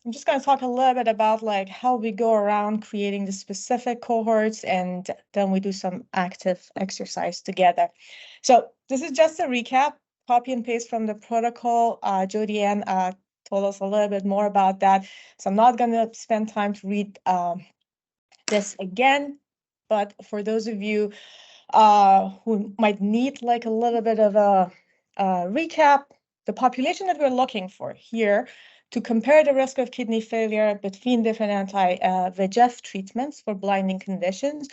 I'm just going to talk a little bit about like how we go around creating the specific cohorts, and then we do some active exercise together. So this is just a recap, copy and paste from the protocol. Jody Ann told us a little bit more about that. So I'm not going to spend time to read this again, but for those of you who might need like a little bit of a recap, the population that we're looking for here to compare the risk of kidney failure between different anti-VEGF treatments for blinding conditions.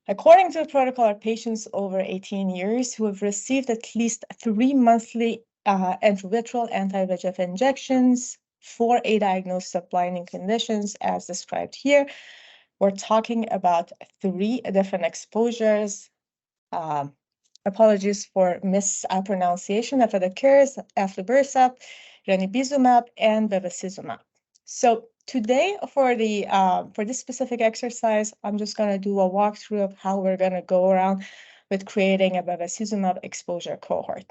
According to the protocol, are patients over 18 years who have received at least 3 monthly intravitreal anti-VEGF injections for a diagnosis of blinding conditions as described here. We're talking about 3 different exposures. Apologies for mispronunciation if it occurs: aflibercept, ranibizumab, and bevacizumab. So today, for this specific exercise, I'm just going to do a walkthrough of how we're going to go around with creating a bevacizumab exposure cohort.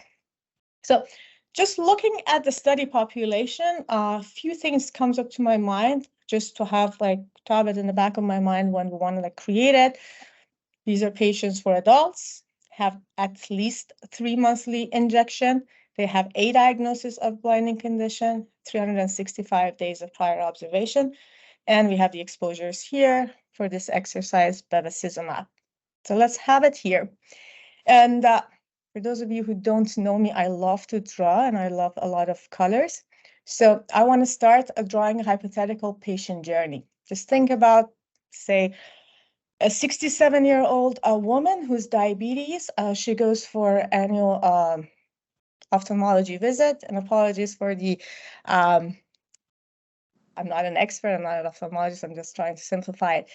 So just looking at the study population, a few things comes up to my mind just to have like have it in the back of my mind when we want to like create it. These are patients for adults, have at least 3 monthly injection. They have a diagnosis of blinding condition, 365 days of prior observation. And we have the exposures here for this exercise, bevacizumab. So let's have it here. And for those of you who don't know me, I love to draw and I love a lot of colors. So I want to start drawing a hypothetical patient journey. Just think about, say, a 67-year-old woman who's diabetes. She goes for annual ophthalmology visit. And apologies for the, I'm not an expert, I'm not an ophthalmologist, I'm just trying to simplify it.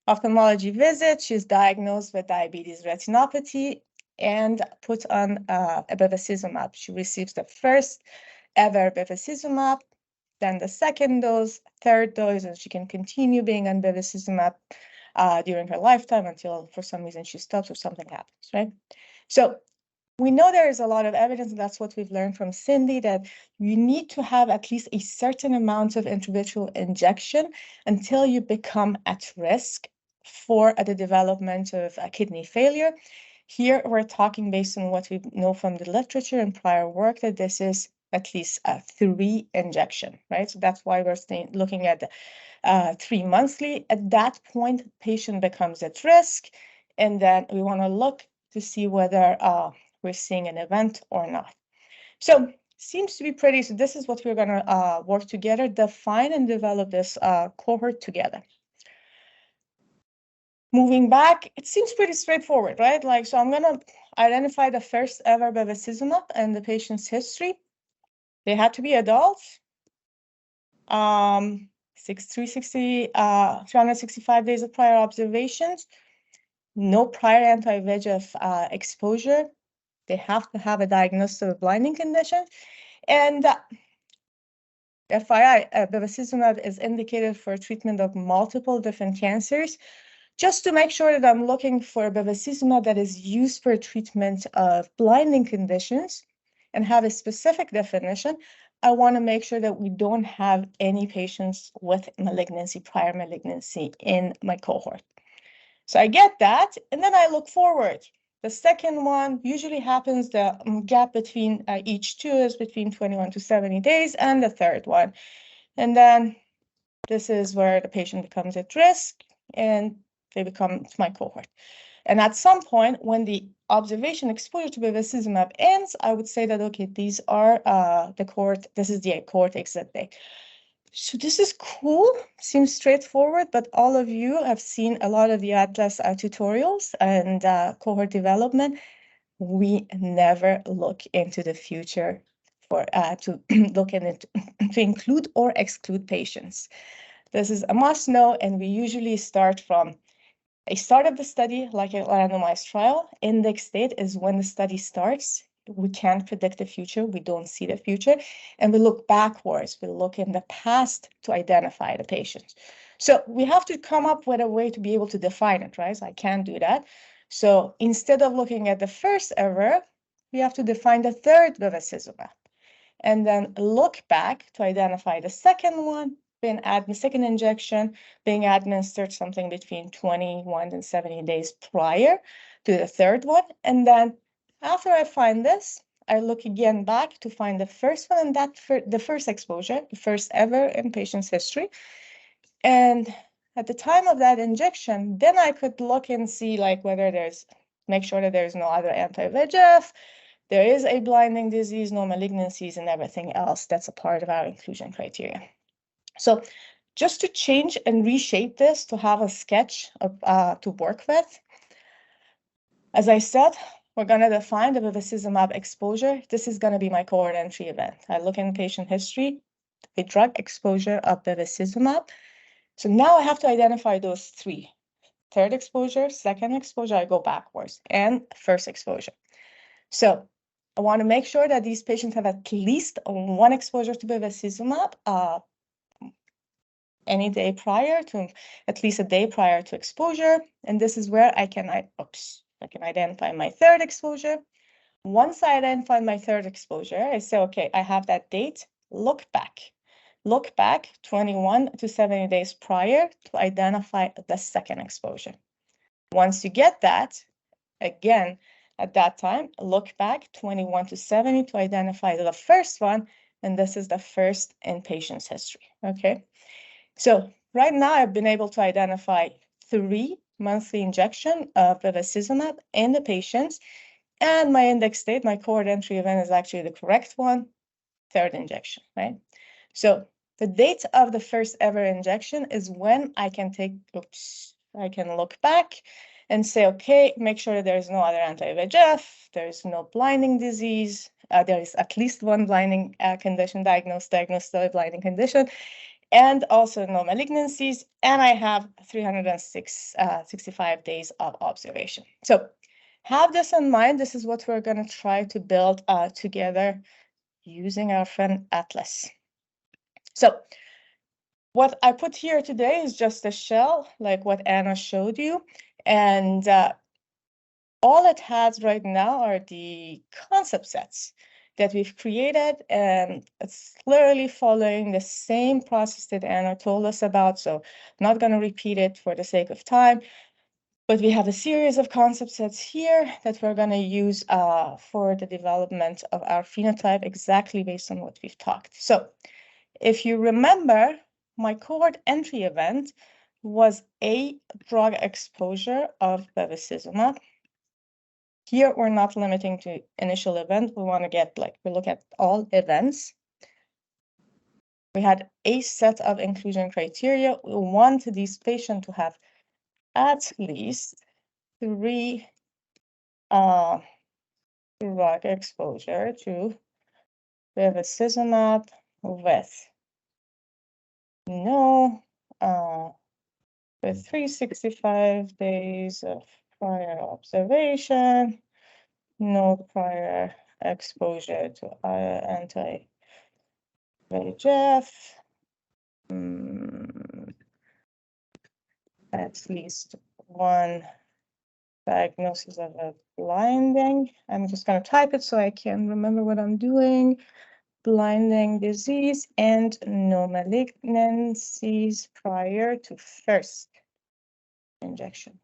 Ophthalmology visit, she's diagnosed with diabetes retinopathy and put on a bevacizumab. She receives the first ever bevacizumab, then the second dose, third dose, and she can continue being on bevacizumab during her lifetime until for some reason she stops or something happens, right? So we know there is a lot of evidence, and that's what we've learned from Cindy, that you need to have at least a certain amount of intravitreal injection until you become at risk for the development of kidney failure. Here, we're talking based on what we know from the literature and prior work that this is at least 3 injection, right? So that's why we're looking at 3 monthly. At that point, patient becomes at risk, and then we want to look to see whether we're seeing an event or not. So seems to be pretty, so this is what we're going to work together, define and develop this cohort together. Moving back, it seems pretty straightforward, right? Like, so I'm going to identify the first ever bevacizumab and the patient's history. They had to be adults. 365 days of prior observations, no prior anti-VEGF exposure. They have to have a diagnosis of a blinding condition. And FYI, bevacizumab is indicated for treatment of multiple different cancers. Just to make sure that I'm looking for bevacizumab that is used for treatment of blinding conditions and have a specific definition, I want to make sure that we don't have any patients with malignancy, prior malignancy in my cohort. So I get that, and then I look forward. The second one usually happens, the gap between each two is between 21 to 70 days, and the third one. And then this is where the patient becomes at risk, and they become my cohort. And at some point, when the observation exposure to bevacizumab ends, I would say that, okay, these are the cohort, this is the cohort exit day. So this is cool, seems straightforward, but all of you have seen a lot of the Atlas tutorials and cohort development. We never look into the future for to look in it to include or exclude patients. This is a must know, and we usually start from a start of the study, like a randomized trial. Index date is when the study starts. We can't predict the future. We don't see the future. And we look backwards. We look in the past to identify the patients. So we have to come up with a way to be able to define it, right? So I can't do that. So instead of looking at the first ever, we have to define the third bevacizumab and then look back to identify the second one second injection being administered something between 21 and 70 days prior to the third one. And then after I find this, I look again back to find the first one, and that the first exposure, the first ever in patient's history. And at the time of that injection, then I could look and see like whether make sure that there's no other anti-VEGF, there is a blinding disease, no malignancies, and everything else that's a part of our inclusion criteria. So just to change and reshape this to have a sketch of, to work with, as I said, we're going to define the bevacizumab exposure. This is going to be my cohort entry event. I look in patient history, the drug exposure of bevacizumab. So now I have to identify those three. Third exposure, second exposure, I go backwards, and first exposure. So I want to make sure that these patients have at least one exposure to bevacizumab any day prior to, at least a day prior to exposure. And this is where I can identify my third exposure. Once I identify my third exposure, I say, okay, I have that date, look back 21 to 70 days prior to identify the second exposure. Once you get that, again, at that time, look back 21 to 70 to identify the first one, and this is the first in patient's history, okay? So right now I've been able to identify 3 monthly injections of bevacizumab in the patients, and my index date, my cohort entry event is actually the correct one, third injection, right? So the date of the first ever injection is when I can look back and say, okay, make sure that there is no other anti-VEGF, there is no blinding disease, there is at least one blinding condition diagnosed blinding condition, and also no malignancies, and I have 365 days of observation. So have this in mind. This is what we're going to try to build together using our friend Atlas. So what I put here today is just a shell, like what Anna showed you. And all it has right now are the concept sets that we've created, and it's literally following the same process that Anna told us about. So I'm not going to repeat it for the sake of time, but we have a series of concept sets here that we're going to use for the development of our phenotype exactly based on what we've talked. So if you remember, my cohort entry event was a drug exposure of bevacizumab. Here, we're not limiting to initial event. We want to we look at all events. We had a set of inclusion criteria. We want these patients to have at least 3 drug exposure to bevacizumab with with 365 days of prior observation, no prior exposure to anti-VEGF, at least one diagnosis of a blinding. I'm just going to type it so I can remember what I'm doing. Blinding disease and no malignancies prior to first injection.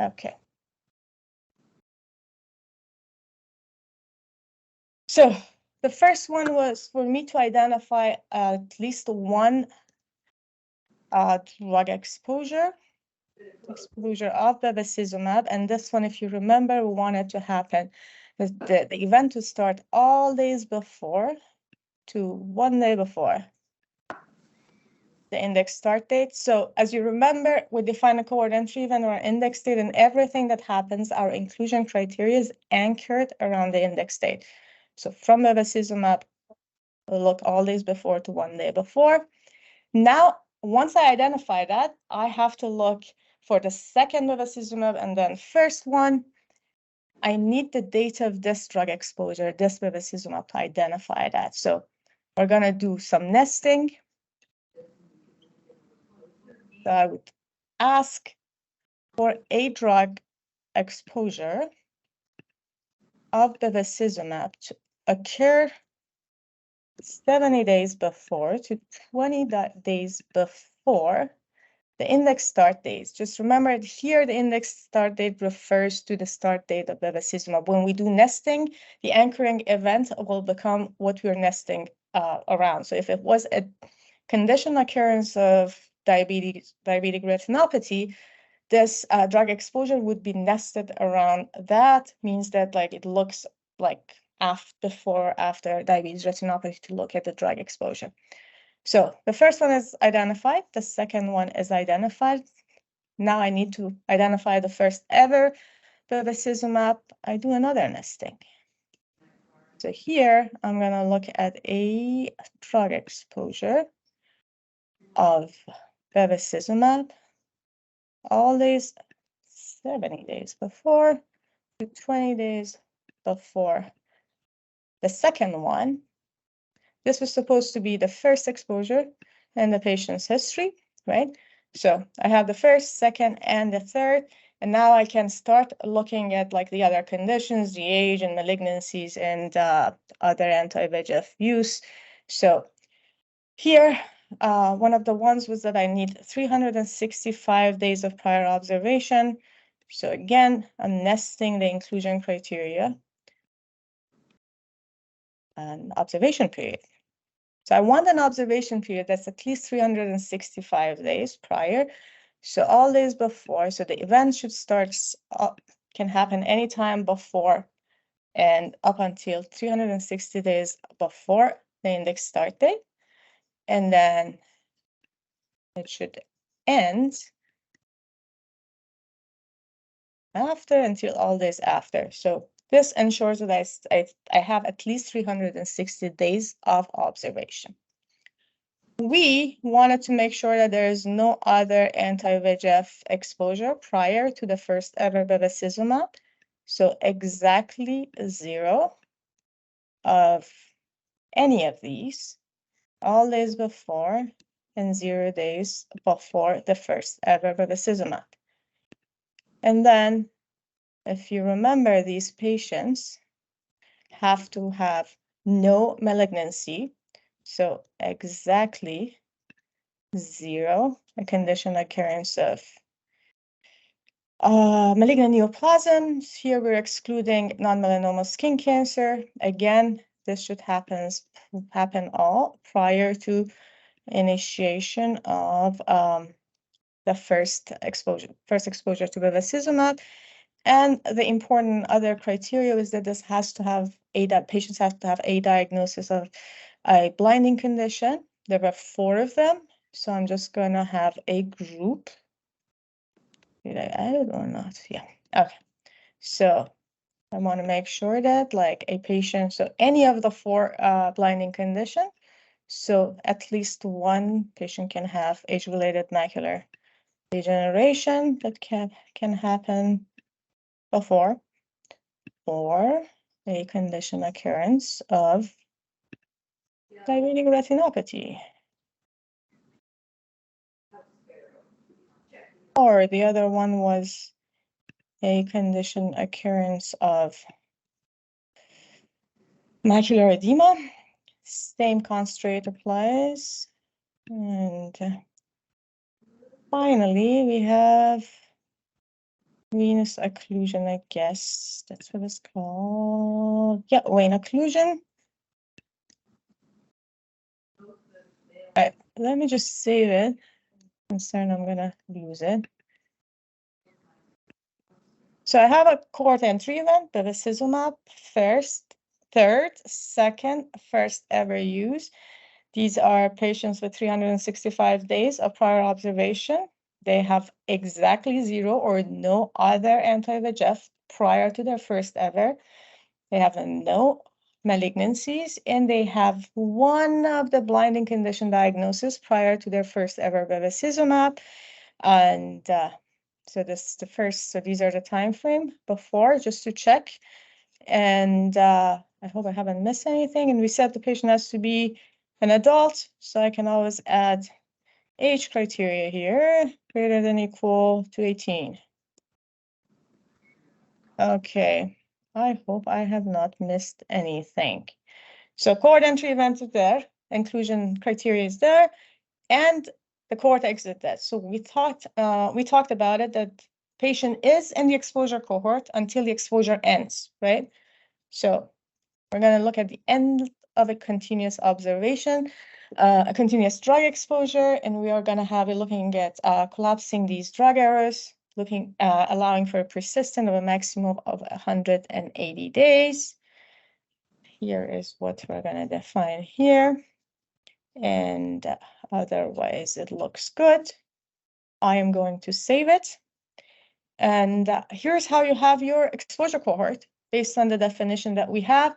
Okay. So the first one was for me to identify at least one drug exposure of bevacizumab. And this one, if you remember, we wanted to happen, the event to start all days before to 1 day before the index start date. So as you remember, we define a cohort entry event or an index date, and everything that happens, our inclusion criteria is anchored around the index date. So from bevacizumab, we'll look all days before to 1 day before. Now, once I identify that, I have to look for the second bevacizumab and then first one. I need the date of this drug exposure, this bevacizumab, to identify that. So we're going to do some nesting. So I would ask for a drug exposure of bevacizumab to occur 70 days before to 20 days before the index start dates. Just remember here, the index start date refers to the start date of bevacizumab. When we do nesting, the anchoring event will become what we're nesting around. So if it was a conditional occurrence of diabetic retinopathy, this drug exposure would be nested around that. Means that like it looks like before, after diabetes retinopathy to look at the drug exposure. So the first one is identified. The second one is identified. Now I need to identify the first ever bevacizumab. I do another nesting. So here I'm going to look at a drug exposure of bevacizumab. All these 70 days before to 20 days before the second one. This was supposed to be the first exposure in the patient's history, right? So I have the first, second, and the third, and now I can start looking at like the other conditions, the age and malignancies and other anti-VEGF use. So here, one of the ones was that I need 365 days of prior observation. So again, I'm nesting the inclusion criteria and observation period. So I want an observation period that's at least 365 days prior. So all days before, so the event should start, can happen anytime before and up until 360 days before the index start date. And then it should end after until all days after. So this ensures that I have at least 360 days of observation. We wanted to make sure that there is no other anti-VEGF exposure prior to the first ever bevacizumab. So exactly 0 of any of these, all days before and 0 days before the first ever bevacizumab. And then, if you remember, these patients have to have no malignancy. So exactly 0, a condition occurrence of malignant neoplasms. Here we're excluding non-melanoma skin cancer. Again, this should happen all prior to initiation of the first exposure to bevacizumab. And the important other criteria is that this has to have patients have to have a diagnosis of a blinding condition. There were 4 of them. So I'm just going to have a group. Did I add it or not? Yeah. Okay. So I want to make sure that like a patient, so any of the 4 blinding condition, so at least one patient can have age-related macular degeneration that can happen before, or a condition occurrence of diabetic retinopathy. Or the other one was a condition occurrence of macular edema. Same constraint applies. And finally, we have venous occlusion, I guess. That's what it's called. Yeah, vein occlusion. All right, let me just save it. Concerned I'm gonna lose it. So I have a cohort entry event, bevacizumab, first, third, second, first ever use. These are patients with 365 days of prior observation. They have exactly 0 or no other anti-VEGF prior to their first ever. They have no malignancies, and they have one of the blinding condition diagnosis prior to their first ever bevacizumab. And so this is the first, so these are the time frame before, just to check. And I hope I haven't missed anything. And we said the patient has to be an adult, so I can always add age criteria here, greater than equal to 18. Okay, I hope I have not missed anything. So cohort entry event is there, inclusion criteria is there, and the cohort exit there. So we talked about it, that patient is in the exposure cohort until the exposure ends, right? So we're going to look at the end of a continuous observation, a continuous drug exposure, and we are going to have it looking at collapsing these drug errors, allowing for a persistence of a maximum of 180 days. Here is what we're going to define here. And otherwise, it looks good. I am going to save it. And here's how you have your exposure cohort based on the definition that we have.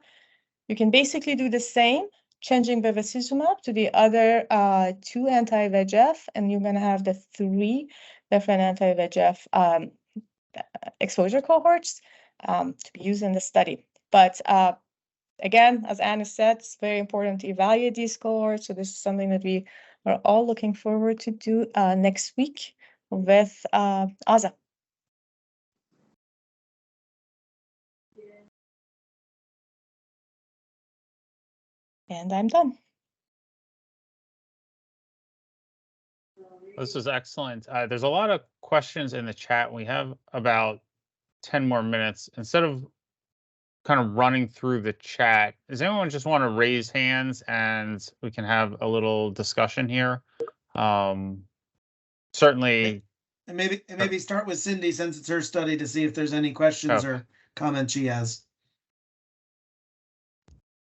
You can basically do the same, changing bevacizumab to the other 2 anti-VEGF, and you're going to have the 3 different anti-VEGF exposure cohorts to be used in the study. But again, as Anna said, it's very important to evaluate these cohorts. So this is something that we are all looking forward to do next week with Asieh. And I'm done. This is excellent. There's a lot of questions in the chat. We have about 10 more minutes. Instead of kind of running through the chat, does anyone just want to raise hands and we can have a little discussion here? Certainly. And maybe start with Cindy, since it's her study, to see if there's any questions or comments she has.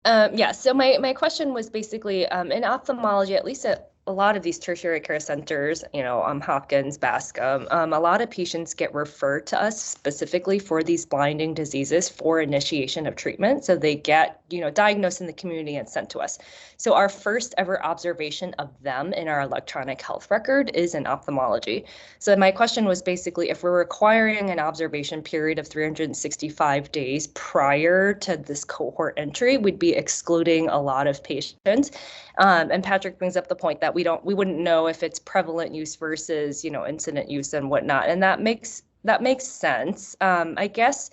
Yeah, so my question was basically in ophthalmology, at least at a lot of these tertiary care centers, Hopkins, Bascom, a lot of patients get referred to us specifically for these blinding diseases for initiation of treatment. So they get, diagnosed in the community and sent to us. So our first ever observation of them in our electronic health record is in ophthalmology. So my question was basically, if we're requiring an observation period of 365 days prior to this cohort entry, we'd be excluding a lot of patients. And Patrick brings up the point that we wouldn't know if it's prevalent use versus, incident use and whatnot. And that makes sense. I guess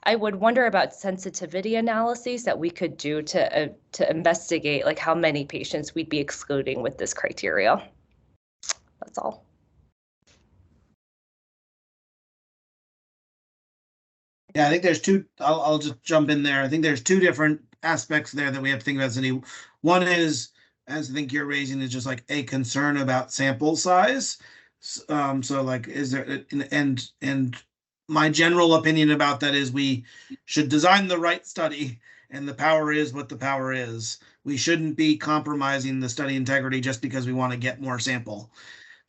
I would wonder about sensitivity analyses that we could do to investigate like how many patients we'd be excluding with this criteria. That's all. Yeah, I think there's two. I'll just jump in there. I think there's 2 different aspects there that we have to think about, Cindy. One is, as I think you're raising, is just like a concern about sample size. So like, is there, and my general opinion about that is we should design the right study, and the power is what the power is. We shouldn't be compromising the study integrity just because we want to get more sample.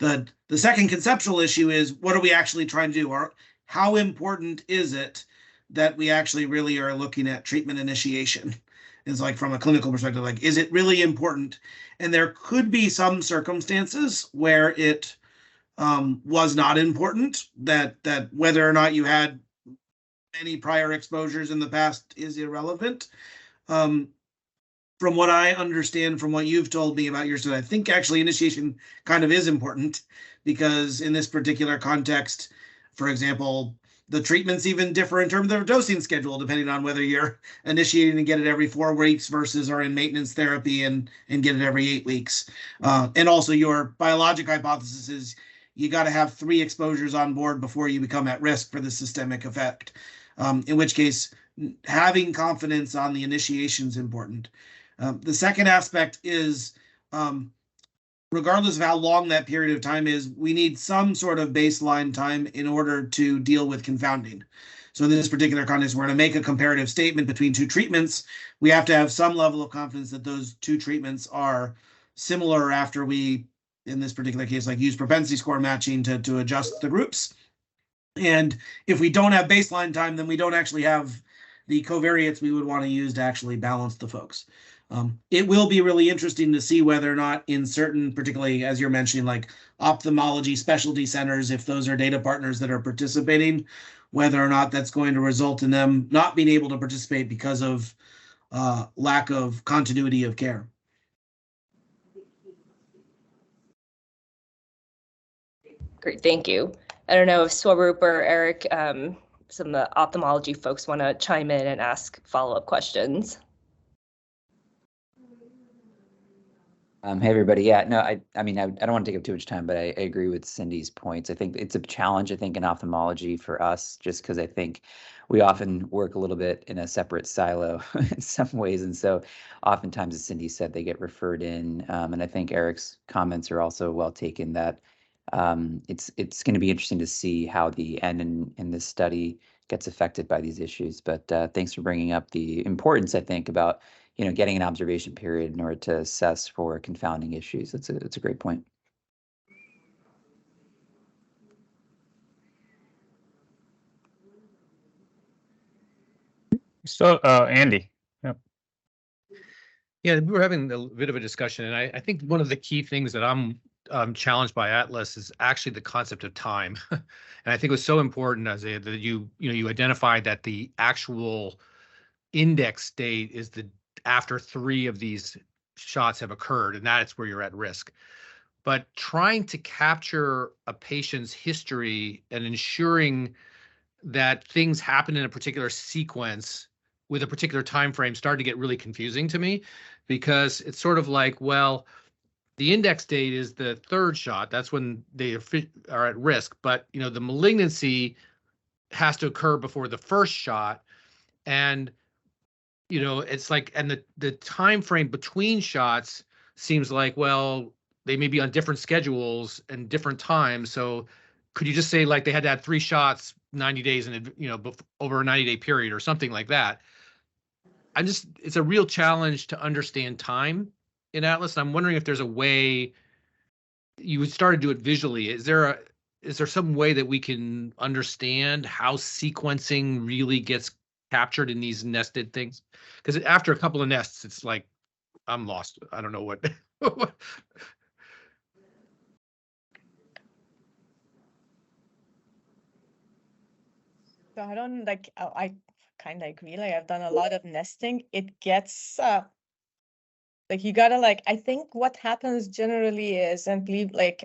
The second conceptual issue is, what are we actually trying to do? Or how important is it that we actually really are looking at treatment initiation? Is like, from a clinical perspective, like, is it really important? And there could be some circumstances where it was not important, that whether or not you had any prior exposures in the past is irrelevant. From what I understand, from what you've told me about your study, I think actually initiation kind of is important, because in this particular context, for example, the treatments even differ in terms of their dosing schedule, depending on whether you're initiating and get it every 4 weeks versus are in maintenance therapy and get it every 8 weeks. And also your biologic hypothesis is you got to have 3 exposures on board before you become at risk for the systemic effect, in which case having confidence on the initiation is important. The second aspect is, regardless of how long that period of time is, we need some sort of baseline time in order to deal with confounding. So in this particular context, we're going to make a comparative statement between 2 treatments. We have to have some level of confidence that those 2 treatments are similar after we, in this particular case, like, use propensity score matching to adjust the groups. And if we don't have baseline time, then we don't actually have the covariates we would want to use to actually balance the folks. It will be really interesting to see whether or not in certain, particularly as you're mentioning, like ophthalmology specialty centers, if those are data partners that are participating, whether or not that's going to result in them not being able to participate because of lack of continuity of care. Great, thank you. I don't know if Swaroop or Eric, some of the ophthalmology folks, want to chime in and ask follow-up questions. Hey everybody. Yeah, no, I mean, I don't want to take up too much time, but I agree with Cindy's points. I think it's a challenge, I think, in ophthalmology for us, just because I think we often work a little bit in a separate silo in some ways. And so oftentimes, as Cindy said, they get referred in. And I think Eric's comments are also well taken that it's going to be interesting to see how the N in this study gets affected by these issues. But thanks for bringing up the importance, I think, about getting an observation period in order to assess for confounding issues. It's a great point. So, Andy. Yep. Yeah, we were having a bit of a discussion, and I think one of the key things that I'm challenged by Atlas is actually the concept of time. And I think it was so important, Asieh, that you identified that the actual index date is after 3 of these shots have occurred, and that's where you're at risk. But trying to capture a patient's history and ensuring that things happen in a particular sequence with a particular time frame started to get really confusing to me, because it's sort of like, well, the index date is the 3rd shot. That's when they are at risk. But the malignancy has to occur before the 1st shot, and it's like, and the time frame between shots seems like, well, they may be on different schedules and different times. So could you just say like they had to have 3 shots 90 days and over a 90-day period or something like that? It's a real challenge to understand time in Atlas. I'm wondering if there's a way you would start to do it visually. Is there some way that we can understand how sequencing really gets captured in these nested things? Because after a couple of nests, it's like, I'm lost. I don't know what. So I don't like, I kind of agree. Like I've done a lot of nesting. It gets like you gotta like, I think what happens generally is, and believe like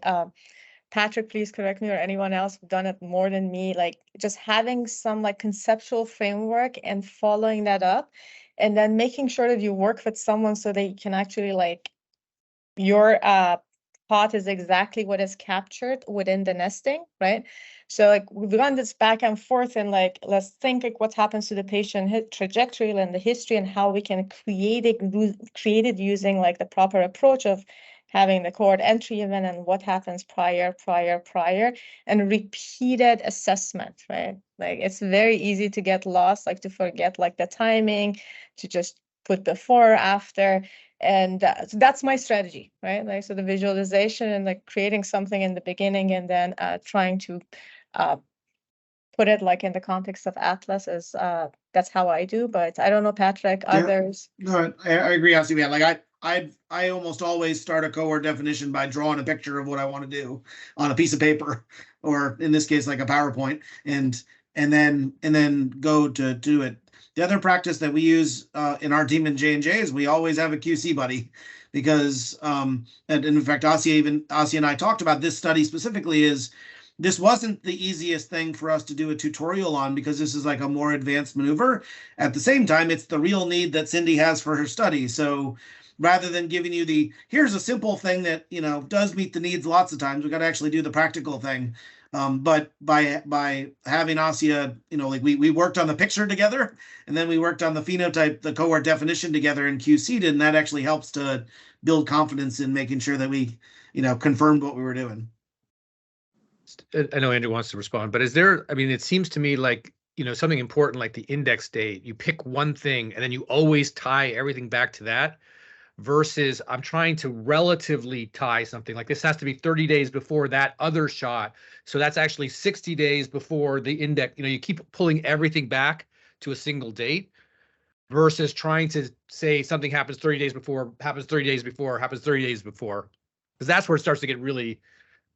Patrick, please correct me, or anyone else who've done it more than me, like just having some like conceptual framework and following that up, and then making sure that you work with someone so they can actually like your thought is exactly what is captured within the nesting, right? So like we've gone this back and forth, and like let's think like what happens to the patient trajectory and the history, and how we can create it using like the proper approach of having the cohort entry event and what happens prior, and repeated assessment, right? Like it's very easy to get lost, like to forget like the timing, to just put before or after. And so that's my strategy, right? Like, so the visualization and like creating something in the beginning, and then trying to put it like in the context of Atlas is that's how I do. But I don't know, Patrick, others. No, I agree, Asieh. Yeah, like I almost always start a cohort definition by drawing a picture of what I want to do on a piece of paper, or in this case, like a PowerPoint, and then go to do it. The other practice that we use in our team in J&J is we always have a QC buddy, because and in fact, Asieh and I talked about this study specifically. Is this wasn't the easiest thing for us to do a tutorial on, because this is like a more advanced maneuver. At the same time, it's the real need that Cindy has for her study. So rather than giving you here's a simple thing that does meet the needs lots of times, we got to actually do the practical thing. But by having Asieh, like we worked on the picture together, and then we worked on the phenotype, the cohort definition together, and QC'd, and that actually helps to build confidence in making sure that we, confirmed what we were doing. I know Andrew wants to respond, but is there, I mean, it seems to me like, something important like the index date, you pick one thing and then you always tie everything back to that, versus I'm trying to relatively tie something like this has to be 30 days before that other shot. So that's actually 60 days before the index, you keep pulling everything back to a single date, versus trying to say something happens 30 days before, happens 30 days before, happens 30 days before, because that's where it starts to get really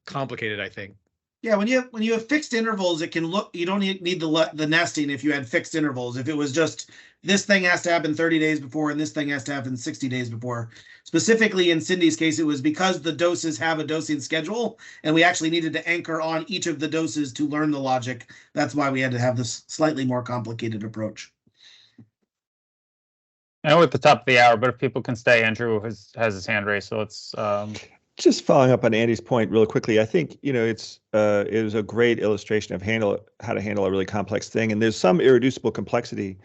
complicated, I think. Yeah, when you have fixed intervals, it can look, you don't need the nesting if you had fixed intervals. If it was just this thing has to happen 30 days before and this thing has to happen 60 days before. Specifically in Cindy's case, it was because the doses have a dosing schedule, and we actually needed to anchor on each of the doses to learn the logic. That's why we had to have this slightly more complicated approach. I know we're at the top of the hour, but if people can stay, Andrew has his hand raised, so let's. Just following up on Andy's point real quickly, I think, you know, it was a great illustration of how to handle a really complex thing. And there's some irreducible complexity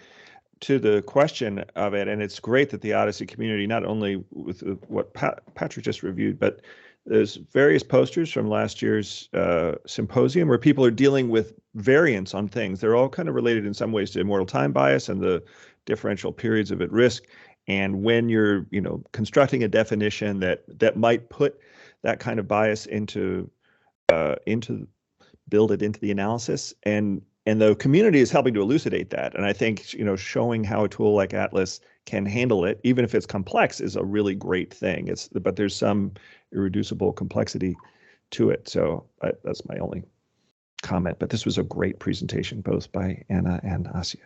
to the question of it. And it's great that the Odyssey community, not only with what Patrick just reviewed, but there's various posters from last year's symposium where people are dealing with variants on things. They're all kind of related in some ways to immortal time bias and the differential periods of at risk. And when you're, you know, constructing a definition that might put that kind of bias into build it into the analysis, and the community is helping to elucidate that. And I think, you know, showing how a tool like Atlas can handle it, even if it's complex, is a really great thing. But there's some irreducible complexity to it. So that's my only comment. But this was a great presentation, both by Anna and Asieh.